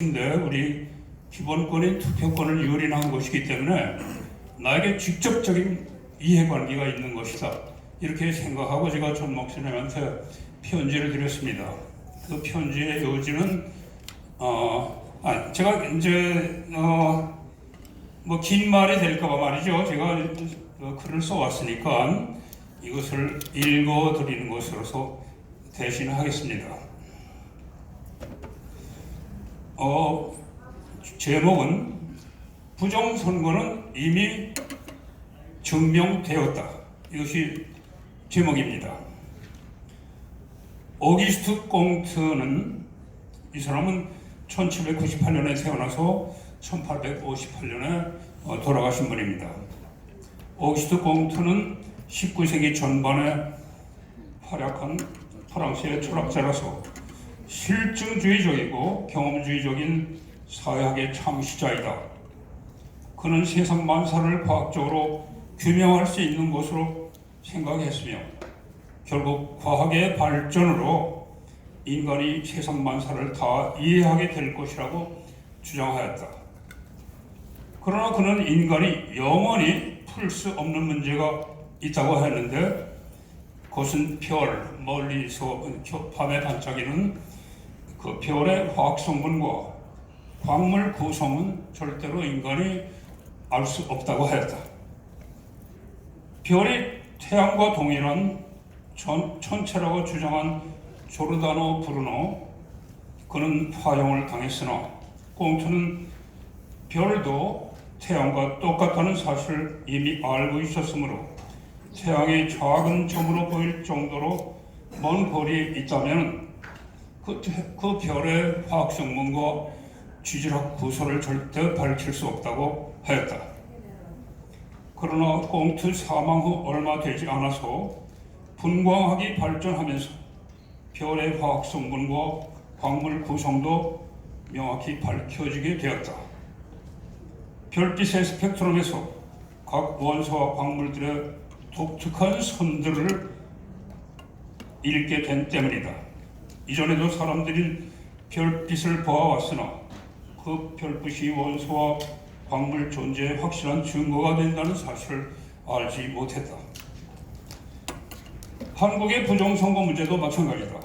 근데 우리 기본권인 투표권을 유린한 것이기 때문에 나에게 직접적인 이해관계가 있는 것이다. 이렇게 생각하고 제가 전 목사님한테 편지를 드렸습니다. 그 편지의 요지는 제가 이제 뭐 긴 말이 될까봐 말이죠. 제가 글을 써왔으니까 이것을 읽어드리는 것으로서 대신하겠습니다. 제목은 부정선거는 이미 증명되었다. 이것이 제목입니다. 오기스트 꽁트는 이 사람은 1798년에 태어나서 1858년에 돌아가신 분입니다. 오기스트 꽁트는 19세기 전반에 활약한 프랑스의 철학자라서 실증주의적이고 경험주의적인 사회학의 창시자이다. 그는 세상 만사를 과학적으로 규명할 수 있는 것으로 생각했으며 결국 과학의 발전으로 인간이 세상 만사를 다 이해하게 될 것이라고 주장하였다. 그러나 그는 인간이 영원히 풀 수 없는 문제가 있다고 했는데 그것은 별, 멀리서 밤에 반짝이는 그 별의 화학 성분과 광물 구성은 절대로 인간이 알 수 없다고 하였다. 별이 태양과 동일한 천체라고 주장한 조르다노 브루노, 그는 파형을 당했으나 꽁트는 별도 태양과 똑같다는 사실을 이미 알고 있었으므로 태양이 작은 점으로 보일 정도로 먼 거리에 있다면 그 별의 화학 성분과 지질학 구조를 절대 밝힐 수 없다고 하였다. 그러나 꽁트 사망 후 얼마 되지 않아서 분광학이 발전하면서 별의 화학 성분과 광물 구성도 명확히 밝혀지게 되었다. 별빛의 스펙트럼에서 각 원소와 광물들의 독특한 선들을 읽게 된 때문이다. 이전에도 사람들이 별빛을 보아왔으나 그 별빛이 원소와 광물 존재의 확실한 증거가 된다는 사실을 알지 못했다. 한국의 부정선거 문제도 마찬가지다.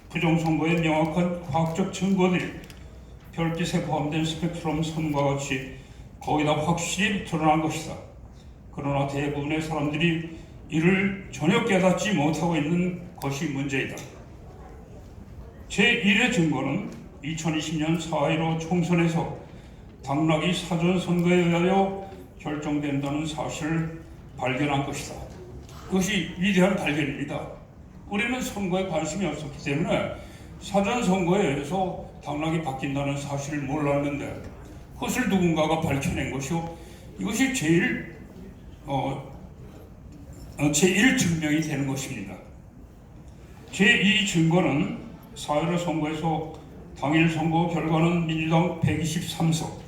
부정선거의 명확한 과학적 증거들이 별빛에 포함된 스펙트럼 선과 같이 거의 다 확실히 드러난 것이다. 그러나 대부분의 사람들이 이를 전혀 깨닫지 못하고 있는 것이 문제이다. 제1의 증거는 2020년 4.15 총선에서 당락이 사전선거에 의하여 결정된다는 사실을 발견한 것이다. 그것이 위대한 발견입니다. 우리는 선거에 관심이 없었기 때문에 사전선거에 의해서 당락이 바뀐다는 사실을 몰랐는데 그것을 누군가가 밝혀낸 것이요. 이것이 제일 증명이 되는 것입니다. 제2 증거는 4.15 선거에서 당일 선거 결과는 민주당 123석,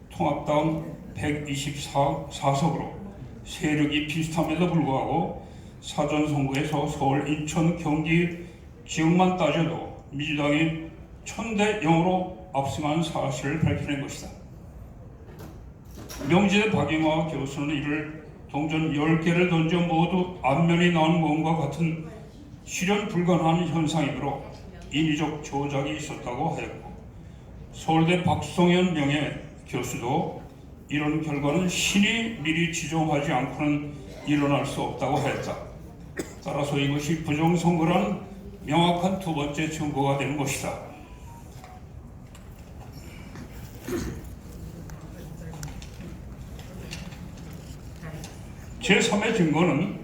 통합당 124석으로 세력이 비슷함에도 불구하고 사전선거에서 서울, 인천, 경기 지역만 따져도 민주당이 1000대 0으로 압승한 사실을 밝혀낸 것이다. 명지대 박영화 교수는 이를 동전 10개를 던져 모두 앞면이 나온 것과 같은 실현 불가능한 현상이므로 인위적 조작이 있었다고 하였고, 서울대 박성현 명예 교수도 이런 결과는 신이 미리 지정하지 않고는 일어날 수 없다고 하였다. 따라서 이것이 부정선거라는 명확한 두 번째 증거가 되는 것이다. 제3의 증거는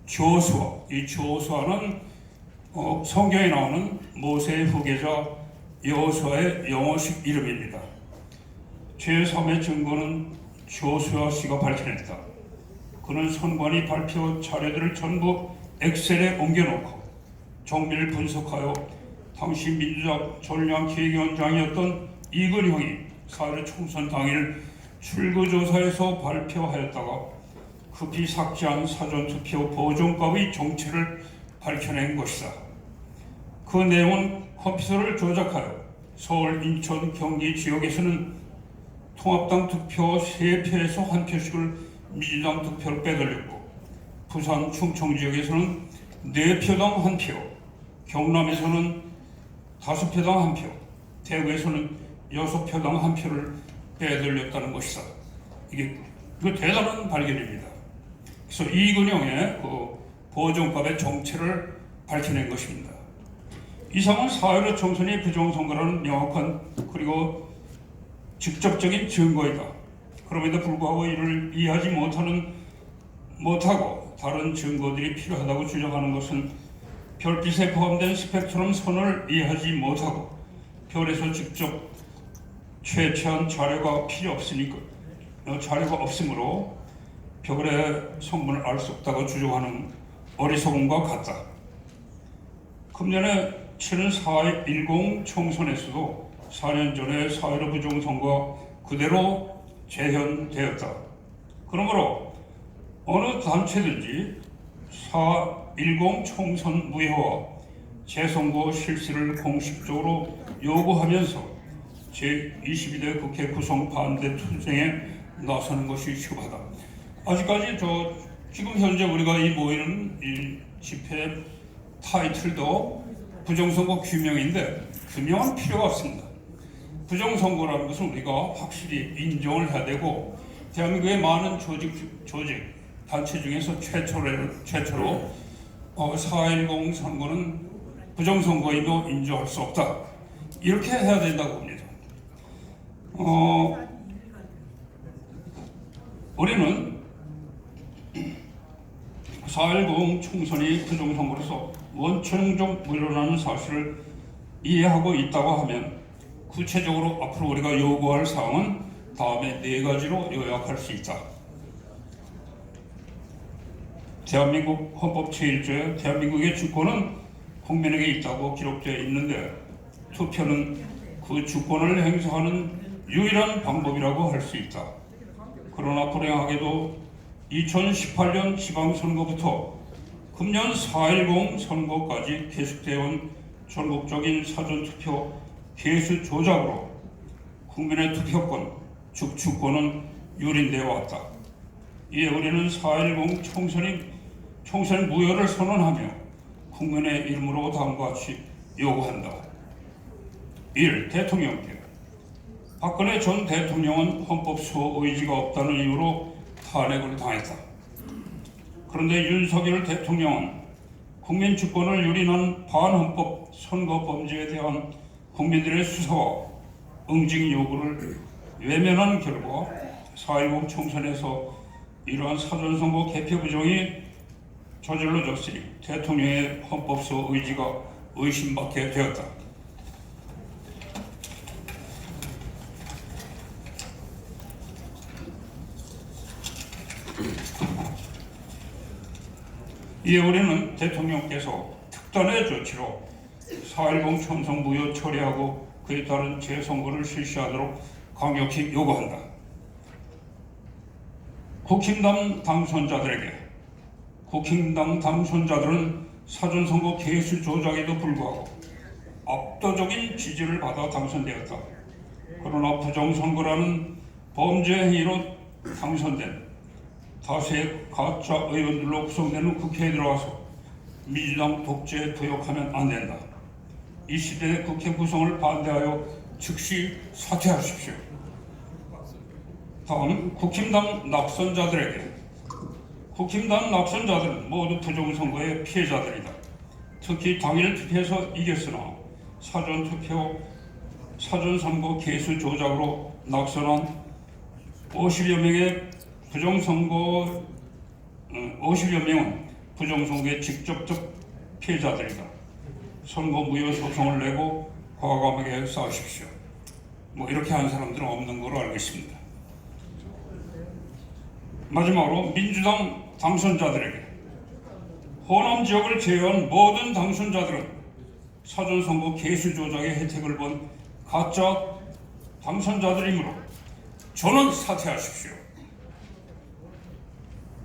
조수아. 이 조수아는 성경에 나오는 모세의 후계자 여호수아의 영어식 이름입니다. 제3의 증거는 조수아 씨가 밝혀냈다. 그는 선관위 발표 자료들을 전부 엑셀에 옮겨놓고 정밀 분석하여 당시 민주당 전략기획위원장이었던 이근형이 4.15 총선 당일 출구조사에서 발표하였다가 급히 삭제한 사전투표 보존값의 정체를 밝혀낸 것이다. 그 내용은 컴퓨터를 조작하여 서울, 인천, 경기 지역에서는 통합당 득표 3표에서 1표씩을 민주당 득표를 빼돌렸고, 부산, 충청 지역에서는 4표당 1표, 경남에서는 5표당 1표, 대구에서는 6표당 1표를 빼돌렸다는 것이다. 이게 대단한 발견입니다. 그래서 이근영의 그 보정법의 정체를 밝혀낸 것입니다. 이상은 4.15 총선이 부정선거라는 명확한 그리고 직접적인 증거이다. 그럼에도 불구하고 이를 이해하지 못하고 다른 증거들이 필요하다고 주장하는 것은 별빛에 포함된 스펙트럼 선을 이해하지 못하고 별에서 직접 채취한 자료가 없으므로 별의 성분을 알 수 없다고 주장하는 어리석음과 같다. 금년에 치른 4.10 총선에서도 4년 전에 4.15 부정선거가 그대로 재현되었다. 그러므로 어느 단체든지 4.10 총선 무효와 재선거 실시를 공식적으로 요구하면서 제22대 국회 구성 반대 투쟁에 나서는 것이 시급하다. 아직까지 지금 현재 우리가 이 모이는 이 집회 타이틀도 부정선거 규명인데 규명은 필요가 없습니다. 부정선거라는 것은 우리가 확실히 인정을 해야 되고, 대한민국의 많은 조직 단체 중에서 최초로 4.10 선거는 부정선거임도 인정할 수 없다. 이렇게 해야 된다고 봅니다. 우리는 4.10 총선이 부정선거로서 원천적 물러나는 사실을 이해하고 있다고 하면 구체적으로 앞으로 우리가 요구할 사항은 다음에 4가지로 요약할 수 있다. 대한민국 헌법 제1조에 대한민국의 주권은 국민에게 있다고 기록되어 있는데, 투표는 그 주권을 행사하는 유일한 방법이라고 할 수 있다. 그러나 불행하게도 2018년 지방선거부터 금년 4.10 선거까지 계속되어 온 전국적인 사전투표 개수 조작으로 국민의 투표권, 즉 주권은 유린되어 왔다. 이에 우리는 4.10 총선 무효를 선언하며 국민의 이름으로 다음과 같이 요구한다. 1. 대통령께 박근혜 전 대통령은 헌법소 의지가 없다는 이유로 탄핵을 당했다. 그런데 윤석열 대통령은 국민 주권을 유린한 반헌법 선거 범죄에 대한 국민들의 수사와 응징 요구를 외면한 결과 4.10 총선에서 이러한 사전선거 개표 부정이 저질러졌으니 대통령의 헌법소 의지가 의심받게 되었다. 이에 우리는 대통령께서 특단의 조치로 4.10 총선 무효 처리하고 그에 따른 재선거를 실시하도록 강력히 요구한다. 국힘당 당선자들은 사전선거 개수 조작에도 불구하고 압도적인 지지를 받아 당선되었다. 그러나 부정선거라는 범죄 행위로 당선된 다수의 가짜 의원들로 구성되는 국회에 들어가서 민주당 독재에 부역하면 안 된다. 이 시대의 국회 구성을 반대하여 즉시 사퇴하십시오. 다음, 국힘당 낙선자들은 모두 부정선거의 피해자들이다. 특히 당일 투표에서 이겼으나 사전선거 개수 조작으로 낙선한 50여 명은 부정선거의 직접적 피해자들이다. 선거 무효 소송을 내고 과감하게 싸우십시오. 이렇게 한 사람들은 없는 걸로 알고 있습니다. 마지막으로 민주당 당선자들에게 호남 지역을 제외한 모든 당선자들은 사전선거 개수 조작의 혜택을 본 가짜 당선자들이므로 저는 사퇴하십시오.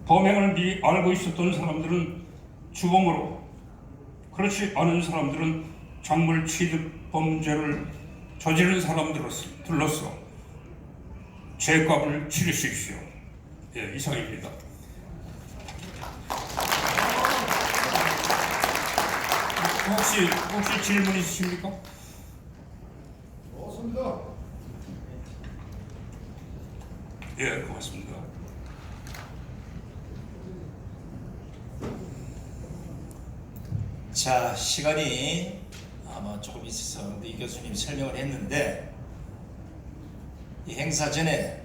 범행을 미리 알고 있었던 사람들은 주범으로, 그렇지 않은 사람들은 작물 취득 범죄를 저지른 사람들로서 죄값을 치르십시오. 예, 이상입니다. 혹시 질문 있으십니까? 좋습니다. 예, 고맙습니다. 자, 시간이 아마 조금 있어서 이 교수님 설명을 했는데, 이 행사 전에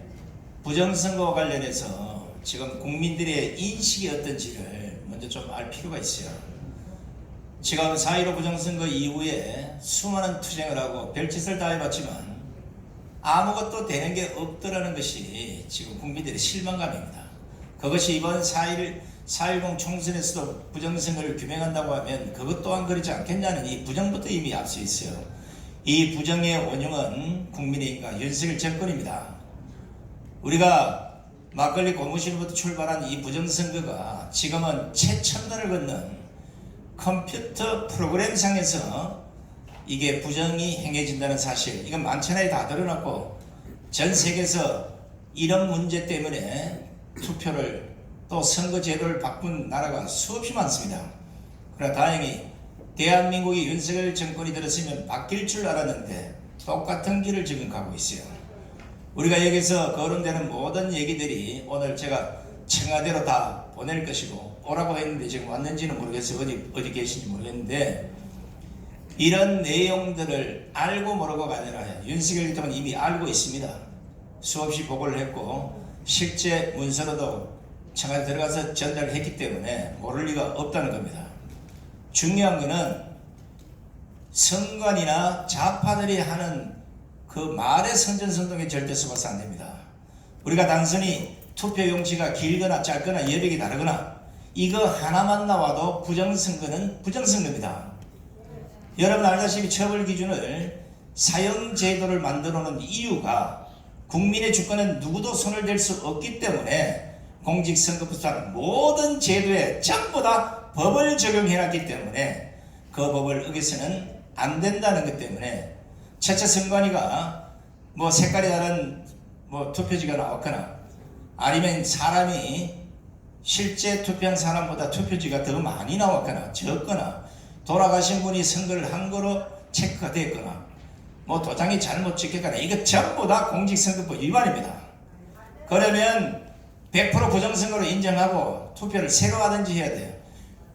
부정선거와 관련해서 지금 국민들의 인식이 어떤지를 먼저 좀 알 필요가 있어요. 지금 4.15 부정선거 이후에 수많은 투쟁을 하고 별짓을 다 해봤지만 아무것도 되는 게 없더라는 것이 지금 국민들의 실망감입니다. 그것이 이번 4.10 총선에서도 부정선거를 규명한다고 하면 그것 또한 그렇지 않겠냐는 이 부정부터 이미 앞서 있어요. 이 부정의 원흉은 국민의힘과 윤석열 정권입니다. 우리가 막걸리 고무신부터 출발한 이 부정선거가 지금은 최첨단을 걷는 컴퓨터 프로그램상에서 이게 부정이 행해진다는 사실, 이건 만천하에 다 드러났고 전 세계에서 이런 문제 때문에 투표를 또 선거제도를 바꾼 나라가 수없이 많습니다. 그러나 다행히 대한민국이 윤석열 정권이 들었으면 바뀔 줄 알았는데 똑같은 길을 지금 가고 있어요. 우리가 여기서 거론되는 모든 얘기들이 오늘 제가 청와대로 다 보낼 것이고 오라고 했는데 지금 왔는지는 모르겠어요. 어디 계신지 모르겠는데, 이런 내용들을 알고 모르고가 아니라 윤석열 대통령은 이미 알고 있습니다. 수없이 보고를 했고 실제 문서로도 청와대 들어가서 전달을 했기 때문에 모를 리가 없다는 겁니다. 중요한 것은 선관이나 좌파들이 하는 그 말의 선전선동에 절대 속아서 안 됩니다. 우리가 단순히 투표 용지가 길거나 짧거나 여백이 다르거나 이거 하나만 나와도 부정선거는 부정선거입니다. 여러분 알다시피 처벌 기준을 사형제도를 만들어 놓은 이유가 국민의 주권은 누구도 손을 댈 수 없기 때문에 공직선거부터 모든 제도에 전부 다 법을 적용해놨기 때문에 그 법을 어겨서는 안 된다는 것 때문에 최초 선관위가 뭐 색깔이 다른 뭐 투표지가 나왔거나 아니면 사람이 실제 투표한 사람보다 투표지가 더 많이 나왔거나 적거나 돌아가신 분이 선거를 한 거로 체크가 됐거나 뭐 도장이 잘못 찍혔거나 이거 전부 다 공직선거법 위반입니다. 그러면 100% 부정선거로 인정하고 투표를 새로 하든지 해야 돼요.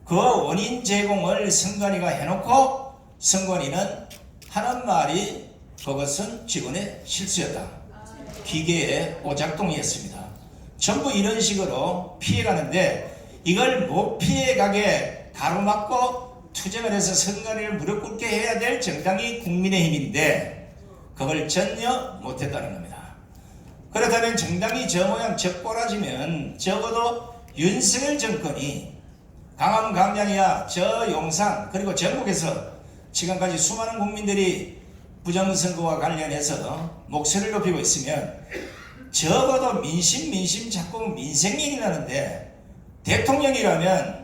그 원인 제공을 선관위가 해놓고 선관위는 하는 말이 그것은 직원의 실수였다. 기계의 오작동이었습니다. 전부 이런 식으로 피해가는데 이걸 못 피해가게 가로막고 투쟁을 해서 선관위를 무릎 꿇게 해야 될 정당이 국민의힘인데 그걸 전혀 못했다는 겁니다. 그렇다면 정당이 저 모양 저 꼬라지면 적어도 윤석열 정권이 강원 강양이야 저 용산 그리고 전국에서 지금까지 수많은 국민들이 부정선거와 관련해서 목소리를 높이고 있으면 적어도 민심 자꾸 민생 얘기를 하는데 대통령이라면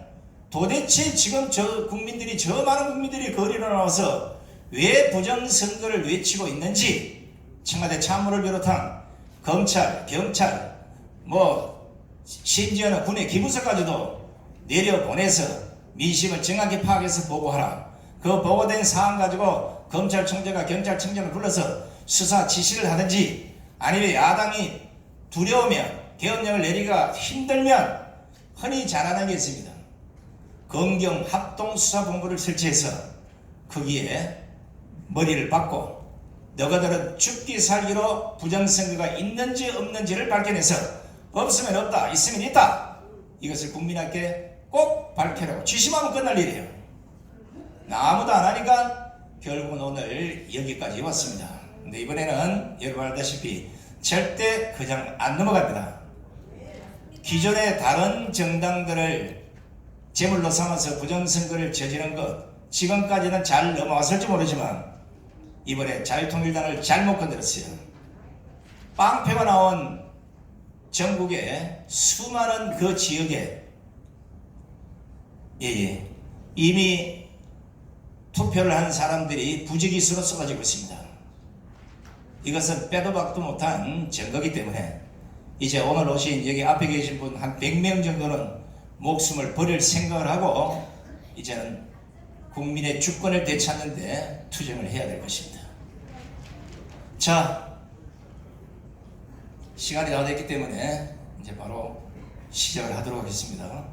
도대체 지금 저 국민들이 저 많은 국민들이 거리로 나와서 왜 부정선거를 외치고 있는지 청와대 참모를 비롯한 검찰, 경찰, 뭐 심지어는 군의 기부서까지도 내려보내서 민심을 정확히 파악해서 보고하라. 그 보고된 사안 가지고 검찰총장과 경찰청장을 불러서 수사 지시를 하든지 아니면 야당이 두려우면 계엄령을 내리기가 힘들면 흔히 잘하는 게 있습니다. 검경 합동수사본부를 설치해서 거기에 머리를 박고 너희들은 죽기 살기로 부정선거가 있는지 없는지를 밝혀내서 없으면 없다, 있으면 있다. 이것을 국민에게 꼭 밝혀라고 지시하면 끝날 일이에요. 아무도 안 하니까 결국은 오늘 여기까지 왔습니다. 근데 이번에는 여러분 알다시피 절대 그냥 안 넘어갑니다. 기존의 다른 정당들을 제물로 삼아서 부정선거를 저지른 것 지금까지는 잘 넘어왔을지 모르지만 이번에 자유통일당을 잘못 건드렸어요. 빵표가 나온 전국의 수많은 그 지역에 이미 투표를 한 사람들이 부지기수로 쏟아지고 있습니다. 이것은 빼도 박도 못한 증거이기 때문에 이제 오늘 오신 여기 앞에 계신 분 한 100명 정도는 목숨을 버릴 생각을 하고 이제는 국민의 주권을 되찾는데 투쟁을 해야 될 것입니다. 자, 시간이 다 됐기 때문에 이제 바로 시작을 하도록 하겠습니다.